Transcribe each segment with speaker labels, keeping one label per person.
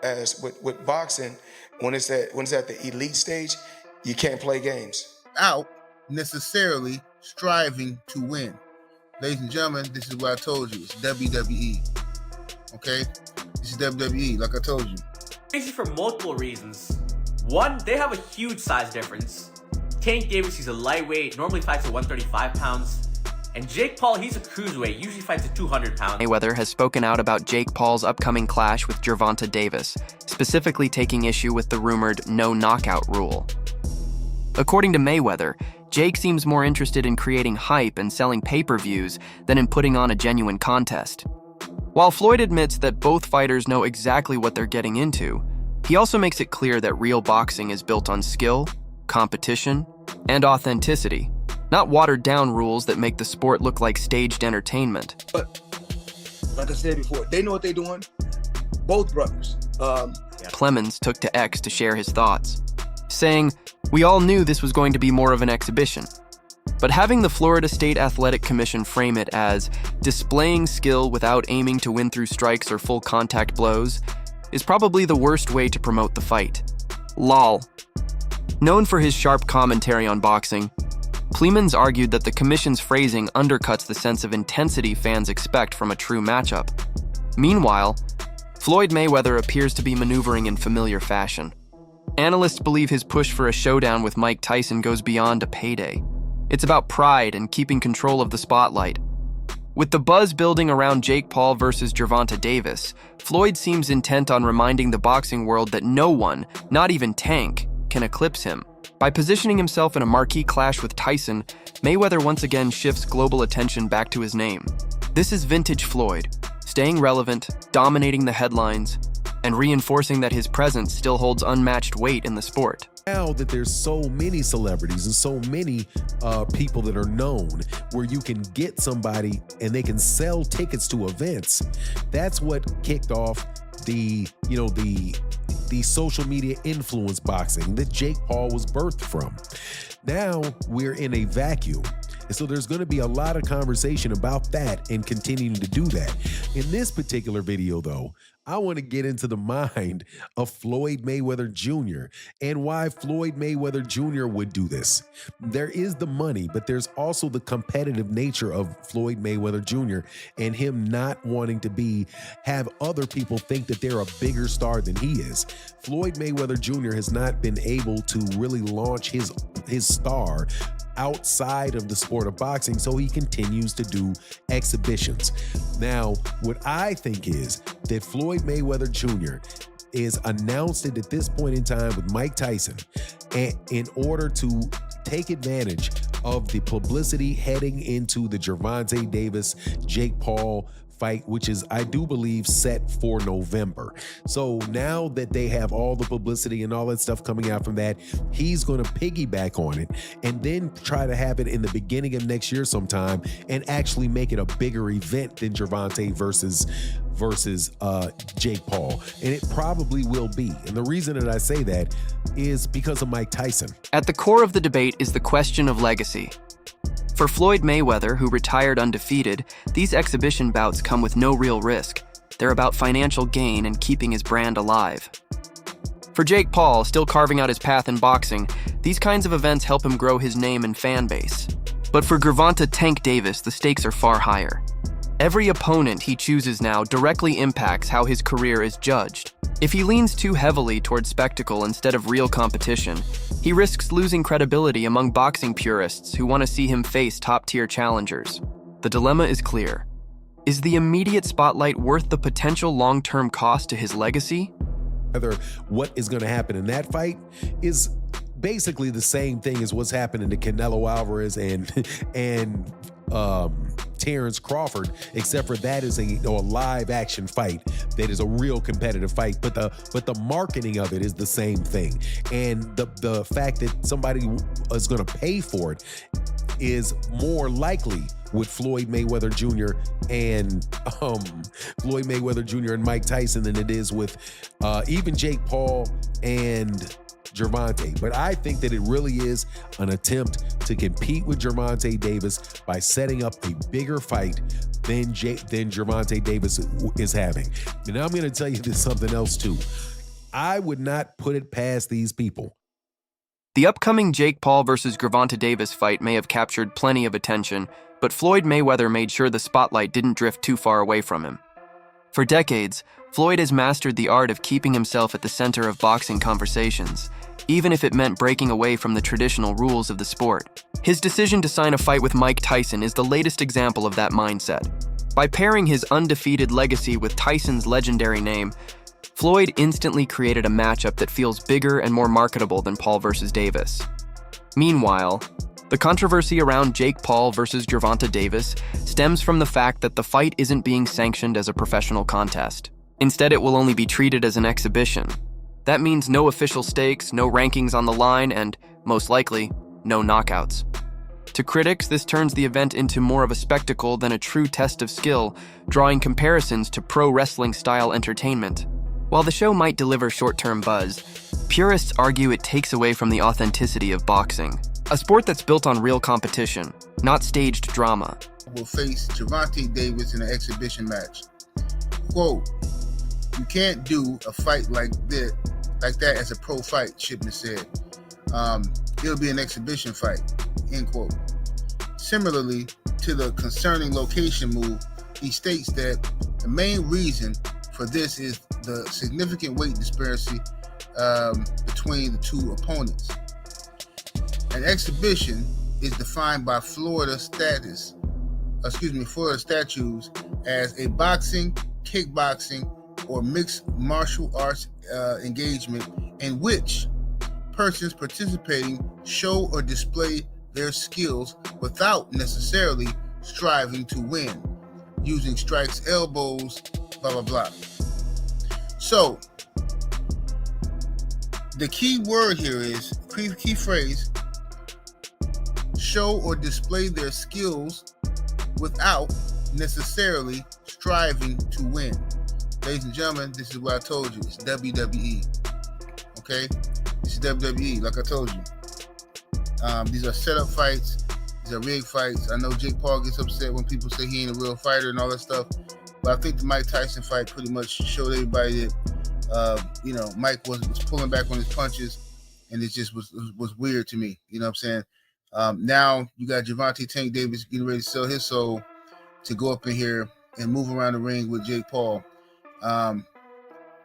Speaker 1: As with boxing, when it's at the elite stage, you can't play games.
Speaker 2: Out necessarily striving to win. Ladies and gentlemen, this is what I told you. It's WWE. Okay? This is WWE, like I told you.
Speaker 3: Crazy for multiple reasons. One, they have a huge size difference. Tank Davis, he's a lightweight, normally fights at 135 pounds. And Jake Paul, he's a cruiserweight, usually fights at 200 pounds.
Speaker 4: Mayweather has spoken out about Jake Paul's upcoming clash with Gervonta Davis, specifically taking issue with the rumored no knockout rule. According to Mayweather, Jake seems more interested in creating hype and selling pay-per-views than in putting on a genuine contest. While Floyd admits that both fighters know exactly what they're getting into, he also makes it clear that real boxing is built on skill, competition, and authenticity, not watered-down rules that make the sport look like staged entertainment.
Speaker 5: But, like I said before, they know what they're doing. Both brothers.
Speaker 4: Clemens took to X to share his thoughts, saying, "We all knew this was going to be more of an exhibition." But having the Florida State Athletic Commission frame it as displaying skill without aiming to win through strikes or full contact blows is probably the worst way to promote the fight. Lol. Known for his sharp commentary on boxing, Clemens argued that the commission's phrasing undercuts the sense of intensity fans expect from a true matchup. Meanwhile, Floyd Mayweather appears to be maneuvering in familiar fashion. Analysts believe his push for a showdown with Mike Tyson goes beyond a payday. It's about pride and keeping control of the spotlight. With the buzz building around Jake Paul versus Gervonta Davis, Floyd seems intent on reminding the boxing world that no one, not even Tank, can eclipse him. By positioning himself in a marquee clash with Tyson, Mayweather once again shifts global attention back to his name. This is vintage Floyd, staying relevant, dominating the headlines, and reinforcing that his presence still holds unmatched weight in the sport.
Speaker 6: Now that there's so many celebrities and so many people that are known, where you can get somebody and they can sell tickets to events, that's what kicked off the social media influence boxing that Jake Paul was birthed from. Now we're in a vacuum. And so there's going to be a lot of conversation about that and continuing to do that. In this particular video, though, I want to get into the mind of Floyd Mayweather Jr. and why Floyd Mayweather Jr. would do this. There is the money, but there's also the competitive nature of Floyd Mayweather Jr. and him not wanting to have other people think that they're a bigger star than he is. Floyd Mayweather Jr. has not been able to really launch his star outside of the sport of boxing, so he continues to do exhibitions. Now, what I think is that Floyd Mayweather Jr. is announced it at this point in time with Mike Tyson, and in order to take advantage of the publicity heading into the Gervonta Davis, Jake Paul fight, which is, I do believe, set for November. So now that they have all the publicity and all that stuff coming out from that, he's going to piggyback on it and then try to have it in the beginning of next year sometime and actually make it a bigger event than Gervonta versus Jake Paul. And it probably will be. And the reason that I say that is because of Mike Tyson.
Speaker 4: At the core of the debate is the question of legacy. For Floyd Mayweather, who retired undefeated, these exhibition bouts come with no real risk. They're about financial gain and keeping his brand alive. For Jake Paul, still carving out his path in boxing, these kinds of events help him grow his name and fan base. But for Gervonta Tank Davis, the stakes are far higher. Every opponent he chooses now directly impacts how his career is judged. If he leans too heavily towards spectacle instead of real competition, he risks losing credibility among boxing purists who want to see him face top-tier challengers. The dilemma is clear. Is the immediate spotlight worth the potential long-term cost to his legacy?
Speaker 6: Whether what is going to happen in that fight is basically the same thing as what's happening to Canelo Alvarez and Terrence Crawford, except for that is a live action fight that is a real competitive fight, but the marketing of it is the same thing, and the fact that somebody is going to pay for it is more likely with Floyd Mayweather Jr. and Mike Tyson than it is with even Jake Paul and Gervonta. But I think that it really is an attempt to compete with Gervonta Davis by setting up a bigger fight than Gervonta Davis is having. And I'm going to tell you this something else too. I would not put it past these people.
Speaker 4: The upcoming Jake Paul versus Gervonta Davis fight may have captured plenty of attention, but Floyd Mayweather made sure the spotlight didn't drift too far away from him. For decades, Floyd has mastered the art of keeping himself at the center of boxing conversations, even if it meant breaking away from the traditional rules of the sport. His decision to sign a fight with Mike Tyson is the latest example of that mindset. By pairing his undefeated legacy with Tyson's legendary name, Floyd instantly created a matchup that feels bigger and more marketable than Paul versus Davis. Meanwhile, the controversy around Jake Paul versus Gervonta Davis stems from the fact that the fight isn't being sanctioned as a professional contest. Instead, it will only be treated as an exhibition. That means no official stakes, no rankings on the line, and, most likely, no knockouts. To critics, this turns the event into more of a spectacle than a true test of skill, drawing comparisons to pro wrestling-style entertainment. While the show might deliver short-term buzz, purists argue it takes away from the authenticity of boxing, a sport that's built on real competition, not staged drama.
Speaker 2: Will face Gervonta Davis in an exhibition match. Quote, "You can't do a fight like that as a pro fight," Shipman said. "It'll be an exhibition fight," end quote. Similarly to the concerning location move, he states that the main reason for this is the significant weight disparity between the two opponents. An exhibition is defined by Florida statutes as a boxing, kickboxing, or mixed martial arts engagement in which persons participating show or display their skills without necessarily striving to win, using strikes, elbows, blah, blah, blah. So, the key word here is, key phrase, show or display their skills without necessarily striving to win. Ladies and gentlemen, this is what I told you. It's WWE. Okay? This is WWE, like I told you. These are setup fights. These are rigged fights. I know Jake Paul gets upset when people say he ain't a real fighter and all that stuff. But I think the Mike Tyson fight pretty much showed everybody that, Mike was pulling back on his punches, and it just was weird to me. You know what I'm saying? Now you got Gervonta Tank Davis getting ready to sell his soul to go up in here and move around the ring with Jake Paul. I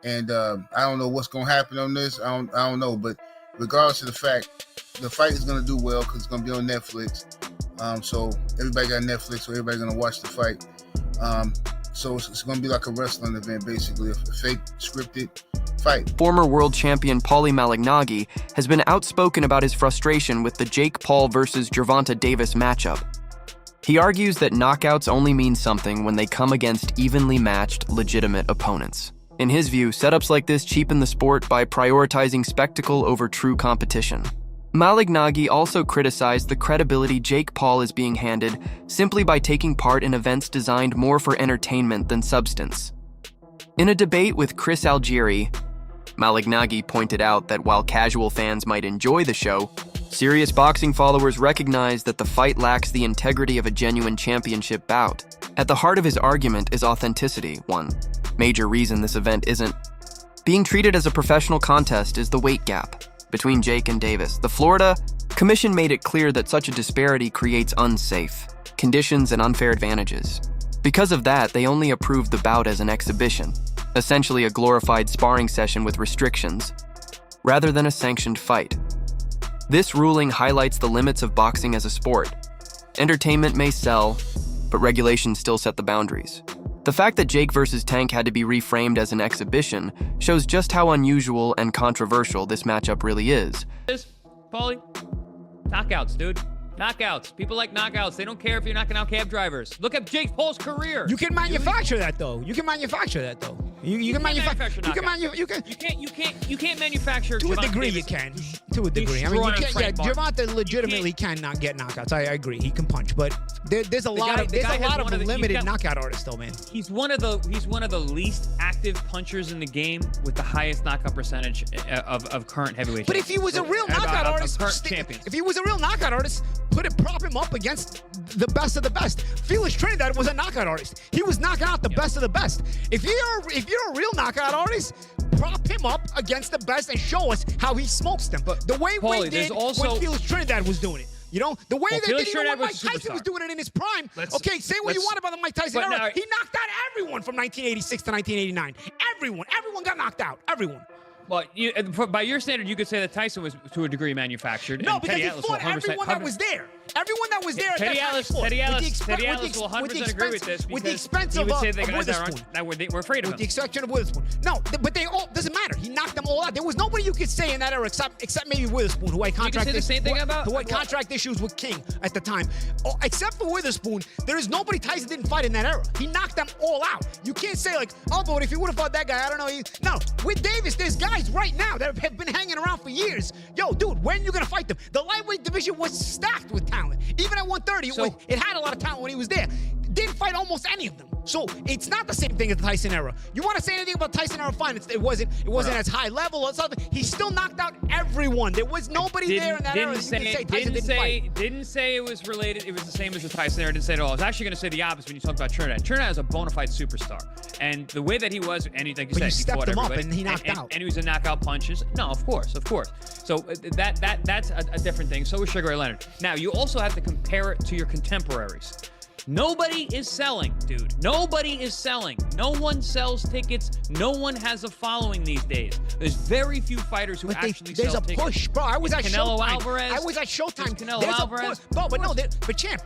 Speaker 2: don't know what's going to happen on this. I don't know. But regardless of the fact, the fight is going to do well because it's going to be on Netflix. So everybody got Netflix, so everybody's going to watch the fight. So it's going to be like a wrestling event, basically, a fake scripted fight.
Speaker 4: Former world champion Malignaggi has been outspoken about his frustration with the Jake Paul versus Gervonta Davis matchup. He argues that knockouts only mean something when they come against evenly matched, legitimate opponents. In his view, setups like this cheapen the sport by prioritizing spectacle over true competition. Malignaggi also criticized the credibility Jake Paul is being handed simply by taking part in events designed more for entertainment than substance. In a debate with Chris Algieri, Malignaggi pointed out that while casual fans might enjoy the show, serious boxing followers recognize that the fight lacks the integrity of a genuine championship bout. At the heart of his argument is authenticity. One major reason this event isn't being treated as a professional contest is the weight gap between Jake and Davis. The Florida Commission made it clear that such a disparity creates unsafe conditions and unfair advantages. Because of that, they only approved the bout as an exhibition, essentially a glorified sparring session with restrictions, rather than a sanctioned fight. This ruling highlights the limits of boxing as a sport. Entertainment may sell, but regulations still set the boundaries. The fact that Jake versus Tank had to be reframed as an exhibition shows just how unusual and controversial this matchup really is.
Speaker 7: Paulie, knockouts, dude. Knockouts. People like knockouts. They don't care if you're knocking out cab drivers. Look at Jake Paul's career.
Speaker 8: You can manufacture that though. You can manufacture that though. You can manufacture. You can manufacture.
Speaker 7: You can't manufacture.
Speaker 8: To a degree, you
Speaker 7: Davis.
Speaker 8: can. To a degree. I mean, you
Speaker 7: Destroying
Speaker 8: can't, yeah,
Speaker 7: Frank Martin.
Speaker 8: Gervonta legitimately cannot get knockouts. I agree. He can punch, but there's a lot of limited knockout artists, though, man.
Speaker 7: He's one of the least active punchers in the game with the highest knockout percentage of current heavyweight.
Speaker 8: But if he was a real knockout artist,
Speaker 7: if
Speaker 8: he was a real knockout artist, prop him up against the best of the best. Felix Trinidad was a knockout artist. He was knocking out the best of the best. If you're a real knockout artist, prop him up against the best and show us how he smokes them. But the way Wade did when Felix Trinidad was doing it. You know, the way they did even when Mike Tyson was doing it in his prime. Okay, say what you want about the Mike Tyson era. He knocked out everyone from 1986 to 1989. Everyone got knocked out. Everyone.
Speaker 7: Well, by your standard, you could say that Tyson was, to a degree, manufactured.
Speaker 8: No,
Speaker 7: and
Speaker 8: because
Speaker 7: Teddy
Speaker 8: he
Speaker 7: Atlas
Speaker 8: fought everyone that was there. Everyone that was there at
Speaker 7: Teddy
Speaker 8: that time
Speaker 7: Atlas,
Speaker 8: fought.
Speaker 7: Teddy Atlas will 100% agree with this
Speaker 8: with the
Speaker 7: because
Speaker 8: expense
Speaker 7: he
Speaker 8: of
Speaker 7: would say the guys
Speaker 8: Witherspoon.
Speaker 7: that were afraid of
Speaker 8: With
Speaker 7: him.
Speaker 8: the exception of Witherspoon. No, but they all, doesn't matter. He knocked them all out. There was nobody you could say in that era except maybe Witherspoon, who had contract issues with King at the time. Oh, except for Witherspoon, there is nobody Tyson didn't fight in that era. He knocked them all out. You can't say like, oh, but if he would have fought that guy, I don't know. No, with Davis, there's guys right now that have been hanging around for years. Yo, dude, when you gonna fight them? The lightweight division was stacked with talent. Even at 130, it had a lot of talent when he was there. Didn't fight almost any of them. So it's not the same thing as the Tyson era. You want to say anything about Tyson era? Fine. It wasn't as high level or something. He still knocked out everyone. There was nobody there in that era.
Speaker 7: Didn't say it was related. It was the same as the Tyson era. Didn't say it at all. I was actually going to say the opposite when you talk about Trinidad. Trinidad is a bona fide superstar, and the way that he was, and like you said, he fought
Speaker 8: him
Speaker 7: everybody,
Speaker 8: up and he knocked out.
Speaker 7: And he was a knockout punches. No, of course. So that's a different thing. So was Sugar Ray Leonard. Now you also have to compare it to your contemporaries. Nobody is selling, dude. Nobody is selling. No one sells tickets. No one has a following these days. There's very few fighters who actually sell tickets.
Speaker 8: There's a push, bro. I was at
Speaker 7: Canelo
Speaker 8: Showtime.
Speaker 7: Alvarez.
Speaker 8: I was at Showtime.
Speaker 7: Canelo Alvarez.
Speaker 8: But champ,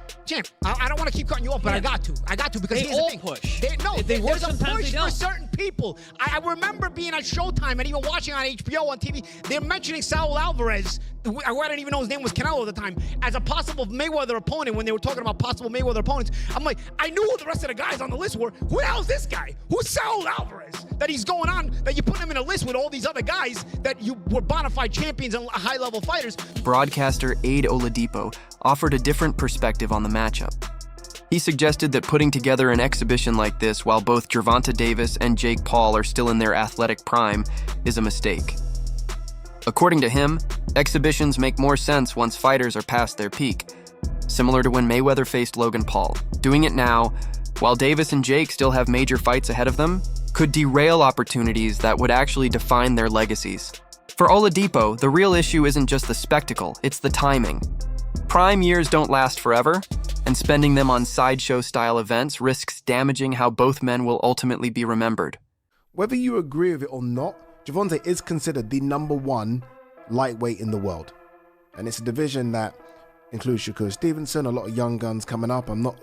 Speaker 8: I don't want to keep cutting you off, but I got to because
Speaker 7: they all push.
Speaker 8: There's a push for certain people. I remember being at Showtime and even watching on HBO on TV. They're mentioning Saul Alvarez, who I didn't even know his name was Canelo at the time, as a possible Mayweather opponent when they were talking about possible Mayweather opponents. I'm like, I knew who the rest of the guys on the list were. Who the hell is this guy? Who's Saul Alvarez? That he's going on, that you put him in a list with all these other guys that you were bona fide champions and high-level fighters.
Speaker 4: Broadcaster Aid Oladipo offered a different perspective on the matchup. He suggested that putting together an exhibition like this while both Gervonta Davis and Jake Paul are still in their athletic prime is a mistake. According to him, exhibitions make more sense once fighters are past their peak, similar to when Mayweather faced Logan Paul. Doing it now, while Davis and Jake still have major fights ahead of them, could derail opportunities that would actually define their legacies. For Oladipo, the real issue isn't just the spectacle, it's the timing. Prime years don't last forever, and spending them on sideshow-style events risks damaging how both men will ultimately be remembered.
Speaker 9: Whether you agree with it or not, Gervonta is considered the #1 lightweight in the world. And it's a division that includes Shakur Stevenson, a lot of young guns coming up. I'm not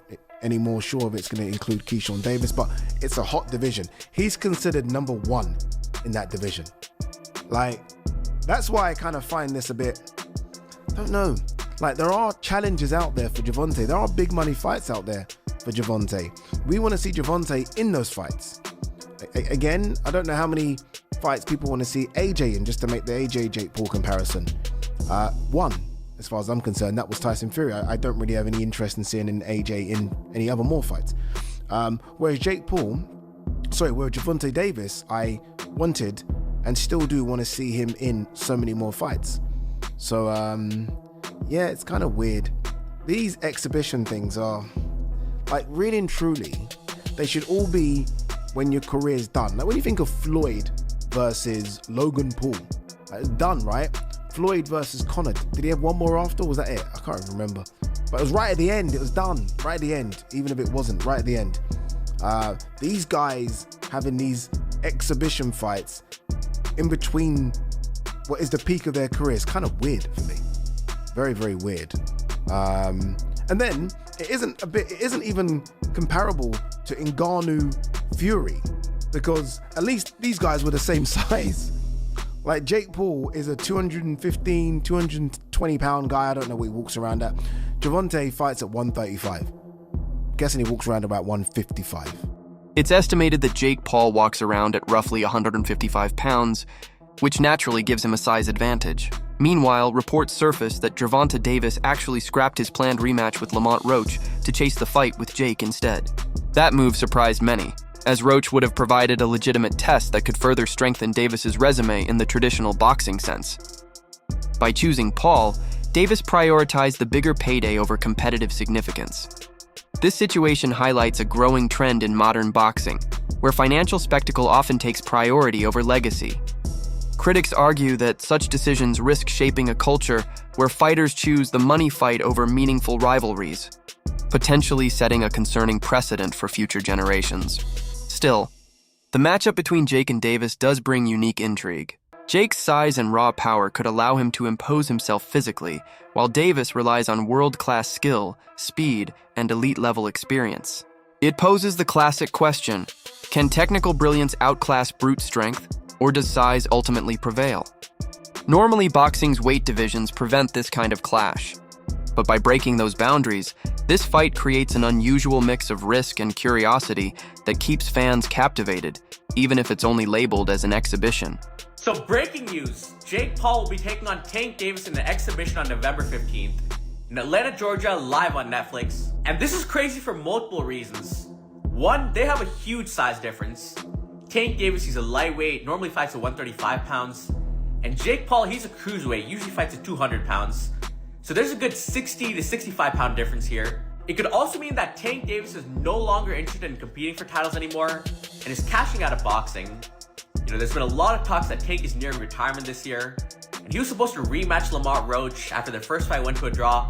Speaker 9: any more sure if it's going to include Keyshawn Davis, but it's a hot division. He's considered #1 in that division. Like, that's why I kind of find this a bit, I don't know. Like, there are challenges out there for Gervonta. There are big money fights out there for Gervonta. We want to see Gervonta in those fights. Again, I don't know how many fights people want to see AJ in, just to make the AJ Jake Paul comparison. One, as far as I'm concerned, that was Tyson Fury. I don't really have any interest in seeing an AJ in any other more fights. Whereas Gervonta Davis, I wanted and still do want to see him in so many more fights. So, yeah, it's kind of weird. These exhibition things are, like, really and truly, they should all be when your career's done. Like, when you think of Floyd versus Logan Paul, it's done, right? Floyd versus Conor, did he have one more after, or was that it? I can't even remember. But it was right at the end, it was done, right at the end, even if it wasn't, right at the end. These guys having these exhibition fights in between what is the peak of their career is kind of weird for me. Very, very weird. And then it isn't even comparable to Ngannou Fury, because at least these guys were the same size. Like, Jake Paul is a 215, 220 pound guy. I don't know what he walks around at. Gervonta fights at 135. Guessing he walks around about 155.
Speaker 4: It's estimated that Jake Paul walks around at roughly 155 pounds, which naturally gives him a size advantage. Meanwhile, reports surfaced that Gervonta Davis actually scrapped his planned rematch with Lamont Roach to chase the fight with Jake instead. That move surprised many, as Roach would have provided a legitimate test that could further strengthen Davis's resume in the traditional boxing sense. By choosing Paul, Davis prioritized the bigger payday over competitive significance. This situation highlights a growing trend in modern boxing, where financial spectacle often takes priority over legacy. Critics argue that such decisions risk shaping a culture where fighters choose the money fight over meaningful rivalries, potentially setting a concerning precedent for future generations. Still, the matchup between Jake and Davis does bring unique intrigue. Jake's size and raw power could allow him to impose himself physically, while Davis relies on world-class skill, speed, and elite-level experience. It poses the classic question, can technical brilliance outclass brute strength, or does size ultimately prevail? Normally, boxing's weight divisions prevent this kind of clash. But by breaking those boundaries, this fight creates an unusual mix of risk and curiosity that keeps fans captivated, even if it's only labeled as an exhibition.
Speaker 3: So breaking news, Jake Paul will be taking on Tank Davis in the exhibition on November 15th in Atlanta, Georgia, live on Netflix. And this is crazy for multiple reasons. One, they have a huge size difference. Tank Davis, he's a lightweight, normally fights at 135 pounds. And Jake Paul, he's a cruiserweight, usually fights at 200 pounds. So there's a good 60 to 65 pound difference here. It could also mean that Tank Davis is no longer interested in competing for titles anymore and is cashing out of boxing. You know, there's been a lot of talks that Tank is nearing retirement this year, and he was supposed to rematch Lamont Roach after their first fight went to a draw,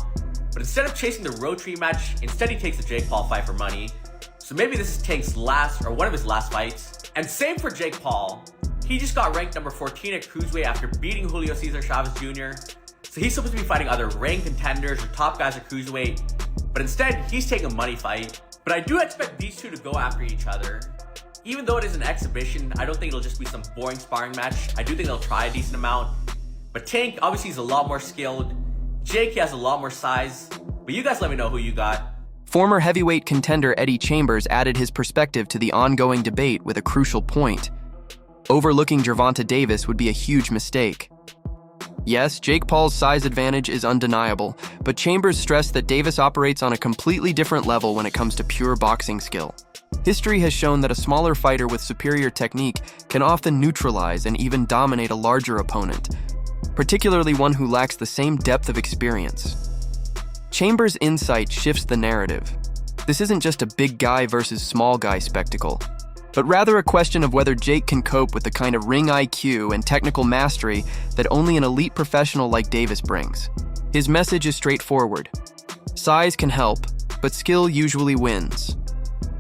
Speaker 3: but instead of chasing the Roach rematch, instead he takes the Jake Paul fight for money. So maybe this is Tank's last, or one of his last fights. And same for Jake Paul. He just got ranked number 14 at cruiserweight after beating Julio Cesar Chavez Jr. So he's supposed to be fighting other ranked contenders or top guys at cruiserweight, but instead he's taking a money fight. But I do expect these two to go after each other. Even though it is an exhibition, I don't think it'll just be some boring sparring match. I do think they'll try a decent amount. But Tank, obviously, is a lot more skilled. Jake, he has a lot more size. But you guys let me know who you got.
Speaker 4: Former heavyweight contender Eddie Chambers added his perspective to the ongoing debate with a crucial point. Overlooking Gervonta Davis would be a huge mistake. Yes, Jake Paul's size advantage is undeniable, but Chambers stressed that Davis operates on a completely different level when it comes to pure boxing skill. History has shown that a smaller fighter with superior technique can often neutralize and even dominate a larger opponent, particularly one who lacks the same depth of experience. Chambers' insight shifts the narrative. This isn't just a big guy versus small guy spectacle, but rather a question of whether Jake can cope with the kind of ring IQ and technical mastery that only an elite professional like Davis brings. His message is straightforward. Size can help, but skill usually wins.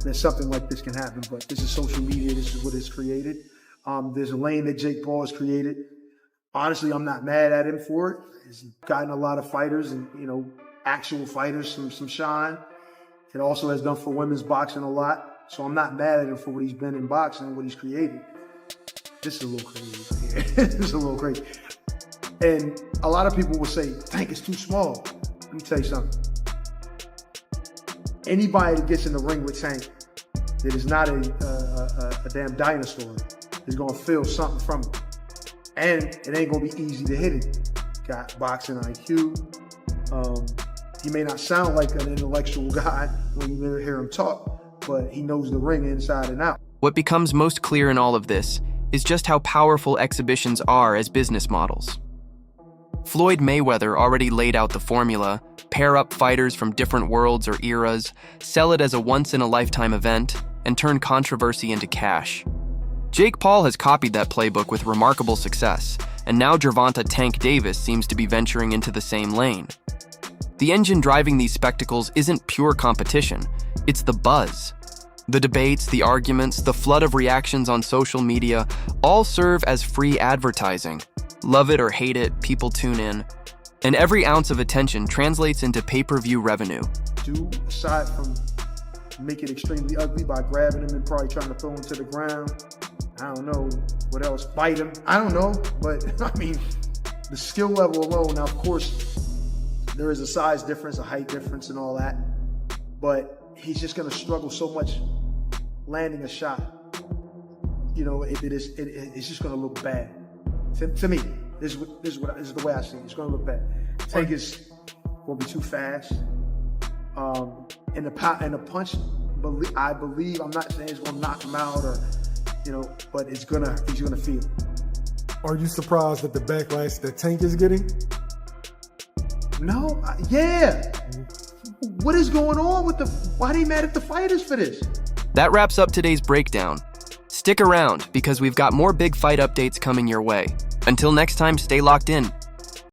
Speaker 5: That something like this can happen, but this is social media. This is what it's created. There's a lane that Jake Paul has created. Honestly, I'm not mad at him for it. He's gotten a lot of fighters and, actual fighters some shine. It also has done for women's boxing a lot. So I'm not mad at him for what he's been in boxing and what he's created. This is a little crazy. This is a little crazy. And a lot of people will say, Tank is too small. Let me tell you something. Anybody that gets in the ring with Tank that is not a damn dinosaur is going to feel something from it. And it ain't going to be easy to hit it. Got boxing IQ. He may not sound like an intellectual guy when you hear him talk, but he knows the ring inside and out.
Speaker 4: What becomes most clear in all of this is just how powerful exhibitions are as business models. Floyd Mayweather already laid out the formula: pair up fighters from different worlds or eras, sell it as a once-in-a-lifetime event, and turn controversy into cash. Jake Paul has copied that playbook with remarkable success, and now Gervonta Tank Davis seems to be venturing into the same lane. The engine driving these spectacles isn't pure competition, it's the buzz. The debates, the arguments, the flood of reactions on social media all serve as free advertising. Love it or hate it, people tune in. And every ounce of attention translates into pay-per-view revenue.
Speaker 5: Aside from make it extremely ugly by grabbing him and probably trying to throw him to the ground, I don't know what else, bite him, I don't know, but I mean, the skill level alone, now of course, there is a size difference, a height difference and all that, but he's just gonna struggle so much landing a shot. It's just gonna look bad. To me, This is the way I see it. It's going to look bad. Tank is going to be too fast. And the punch, I believe, I'm not saying it's going to knock him out or, but he's going to feel it.
Speaker 10: Are you surprised at the backlash that Tank is getting?
Speaker 5: No, yeah. What is going on with why are they mad at the fighters for this?
Speaker 4: That wraps up today's breakdown. Stick around because we've got more big fight updates coming your way. Until next time, stay locked in.